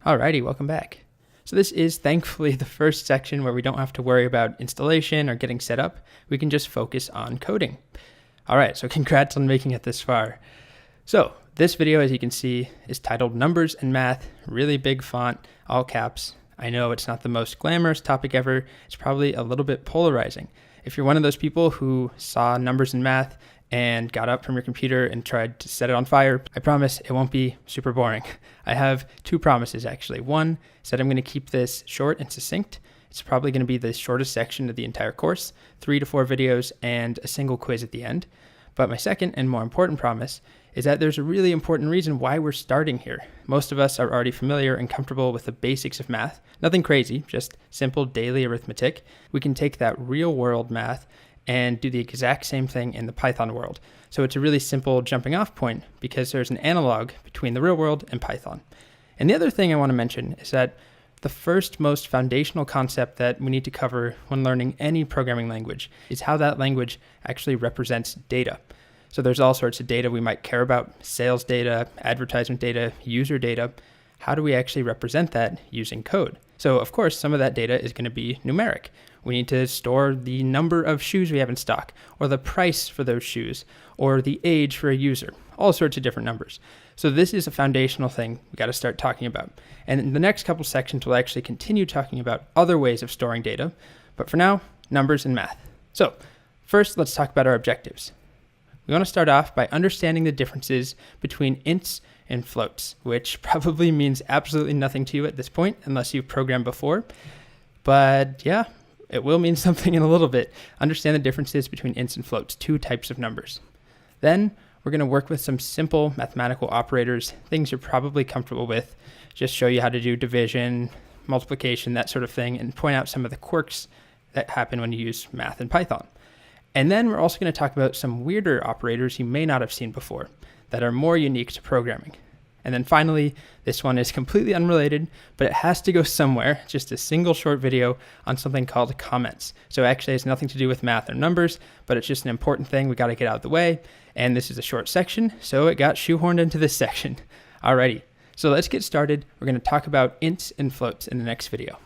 Alrighty, welcome back. So this is thankfully the first section where we don't have to worry about installation or getting set up. We can just focus on coding. Alright, so congrats on making it this far. So this video, as you can see, is titled Numbers and Math, really big font, all caps. I know it's not the most glamorous topic ever. It's probably a little bit polarizing. If you're one of those people who saw numbers and math and got up from your computer and tried to set it on fire, I promise it won't be super boring. I have two promises actually. One is that I'm going to keep this short and succinct. It's probably going to be the shortest section of the entire course, 3 to 4 videos and a single quiz at the end. But my second and more important promise is that there's a really important reason why we're starting here. Most of us are already familiar and comfortable with the basics of math. Nothing crazy, just simple daily arithmetic. We can take that real world math and do the exact same thing in the Python world. So it's a really simple jumping off point because there's an analog between the real world and Python. And the other thing I want to mention is that the first most foundational concept that we need to cover when learning any programming language is how that language actually represents data. So there's all sorts of data we might care about: sales data, advertisement data, user data. How do we actually represent that using code? So of course, some of that data is going to be numeric. We need to store the number of shoes we have in stock, or the price for those shoes, or the age for a user, all sorts of different numbers. So this is a foundational thing we got to start talking about. And in the next couple sections, we'll actually continue talking about other ways of storing data. But for now, numbers and math. So first, let's talk about our objectives. We want to start off by understanding the differences between ints and floats, which probably means absolutely nothing to you at this point, unless you've programmed before. But yeah, it will mean something in a little bit. Understand the differences between ints and floats, two types of numbers. Then we're going to work with some simple mathematical operators, things you're probably comfortable with, just show you how to do division, multiplication, that sort of thing, and point out some of the quirks that happen when you use math in Python. And then we're also going to talk about some weirder operators you may not have seen before that are more unique to programming. And then finally, this one is completely unrelated, but it has to go somewhere, just a single short video on something called comments. So it actually has nothing to do with math or numbers, but it's just an important thing we got to get out of the way. And this is a short section, so it got shoehorned into this section. Alrighty, so let's get started. We're going to talk about ints and floats in the next video.